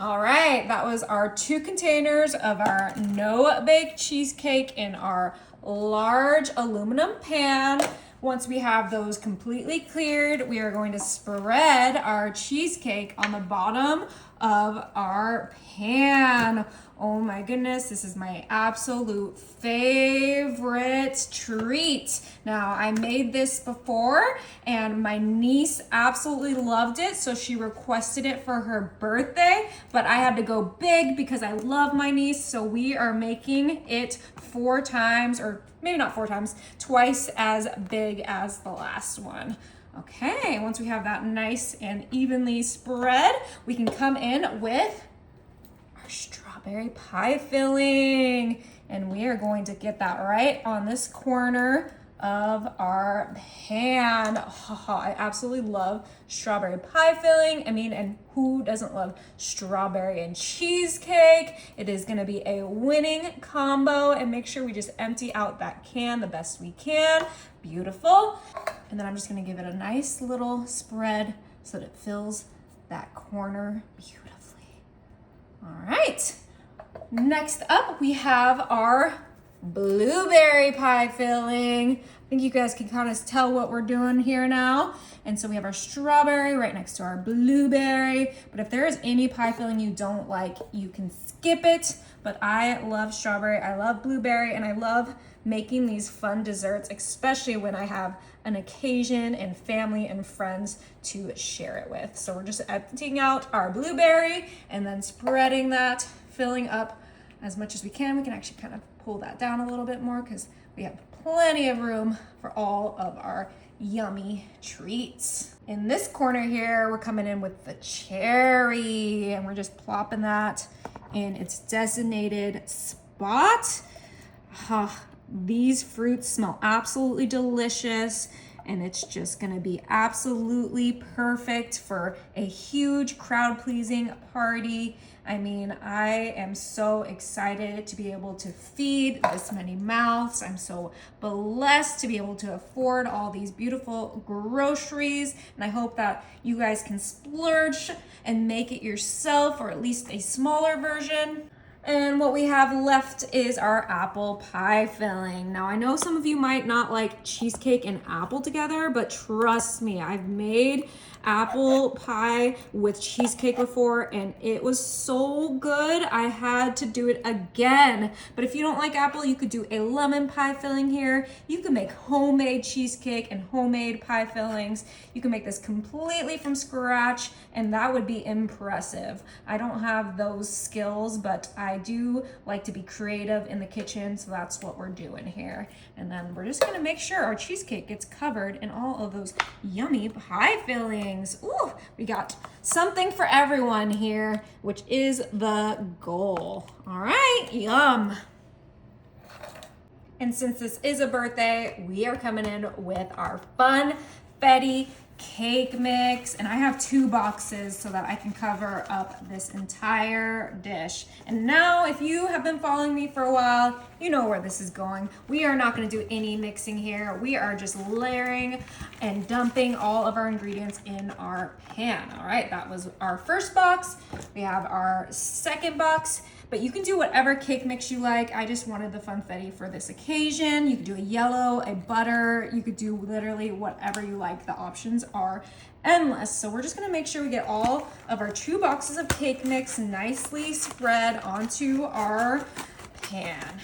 All right, that was our 2 containers of our no-bake cheesecake in our large aluminum pan. Once we have those completely cleared, we are going to spread our cheesecake on the bottom of our pan. Oh my goodness, this is my absolute favorite treat. Now, I made this before and my niece absolutely loved it, so she requested it for her birthday, but I had to go big because I love my niece, so we are making it 4 times, or maybe not 4 times, twice as big as the last one. Okay, once we have that nice and evenly spread, we can come in with our strawberry pie filling. And we are going to get that right on this corner of our pan. Oh, I absolutely love strawberry pie filling. I mean, and who doesn't love strawberry and cheesecake? It is gonna be a winning combo, and make sure we just empty out that can the best we can. Beautiful. And then I'm just gonna give it a nice little spread so that it fills that corner beautifully. All right. Next up, we have our blueberry pie filling. I think you guys can kind of tell what we're doing here now. And so we have our strawberry right next to our blueberry. But if there is any pie filling you don't like, you can skip it. But I love strawberry, I love blueberry, and I love making these fun desserts, especially when I have an occasion and family and friends to share it with. So we're just emptying out our blueberry and then spreading that, filling up as much as we can. We can actually kind of pull that down a little bit more because we have plenty of room for all of our yummy treats. In this corner here, we're coming in with the cherry, and we're just plopping that in its designated spot. These fruits smell absolutely delicious, and it's just gonna be absolutely perfect for a huge crowd-pleasing party. I mean, I am so excited to be able to feed this many mouths. I'm so blessed to be able to afford all these beautiful groceries, and I hope that you guys can splurge and make it yourself, or at least a smaller version. And what we have left is our apple pie filling. Now, I know some of you might not like cheesecake and apple together, but trust me, I've made apple pie with cheesecake before and it was so good. I had to do it again. But if you don't like apple, you could do a lemon pie filling here. You can make homemade cheesecake and homemade pie fillings. You can make this completely from scratch, and that would be impressive. I don't have those skills, but I do like to be creative in the kitchen, so that's what we're doing here. And then we're just gonna make sure our cheesecake gets covered in all of those yummy pie fillings. Ooh, we got something for everyone here, which is the goal. All right, yum. And since this is a birthday, we are coming in with our funfetti cake mix, and I have 2 boxes so that I can cover up this entire dish. And now, if you have been following me for a while, you know where this is going. We are not going to do any mixing here. We are just layering and dumping all of our ingredients in our pan. All right, that was our first box. We have our second box, but you can do whatever cake mix you like. I just wanted the funfetti for this occasion. You could do a yellow, a butter. You could do literally whatever you like. The options are endless. So we're just gonna make sure we get all of our 2 boxes of cake mix nicely spread onto our pan.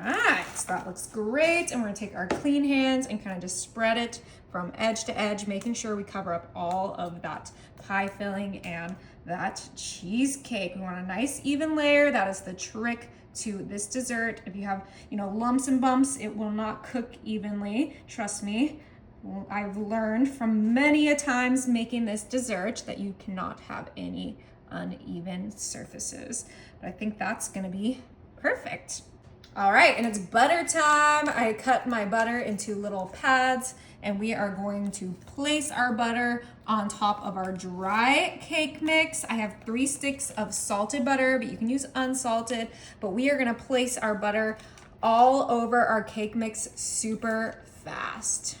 All right, so that looks great. And we're gonna take our clean hands and kind of just spread it from edge to edge, making sure we cover up all of that pie filling and that cheesecake. We want a nice even layer. That is the trick to this dessert. If you have, lumps and bumps, it will not cook evenly. Trust me. I've learned from many a times making this dessert that you cannot have any uneven surfaces. But I think that's gonna be perfect. All right, and it's butter time. I cut my butter into little pads, and we are going to place our butter on top of our dry cake mix. I have 3 sticks of salted butter, but you can use unsalted. But we are gonna place our butter all over our cake mix super fast.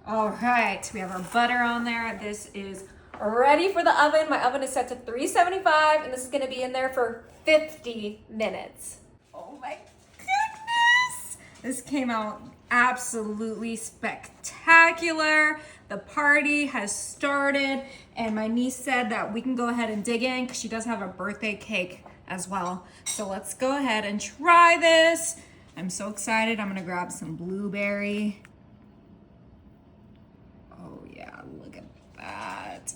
All right, we have our butter on there. This is ready for the oven. My oven is set to 375 and this is gonna be in there for 50 minutes. Oh my goodness. This came out absolutely spectacular. The party has started and my niece said that we can go ahead and dig in because she does have a birthday cake as well. So let's go ahead and try this. I'm so excited. I'm gonna grab some blueberry. Oh yeah, look at that.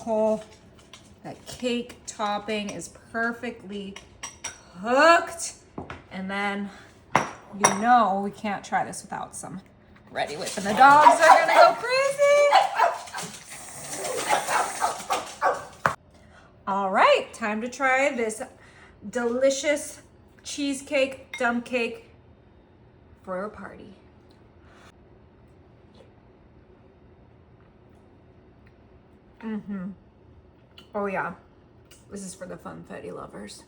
Oh, that cake topping is perfectly cooked. And then, you know, we can't try this without some Ready Whip. And the dogs are gonna go crazy. All right, time to try this delicious cheesecake, dump cake for a party. Oh yeah, this is for the funfetti lovers.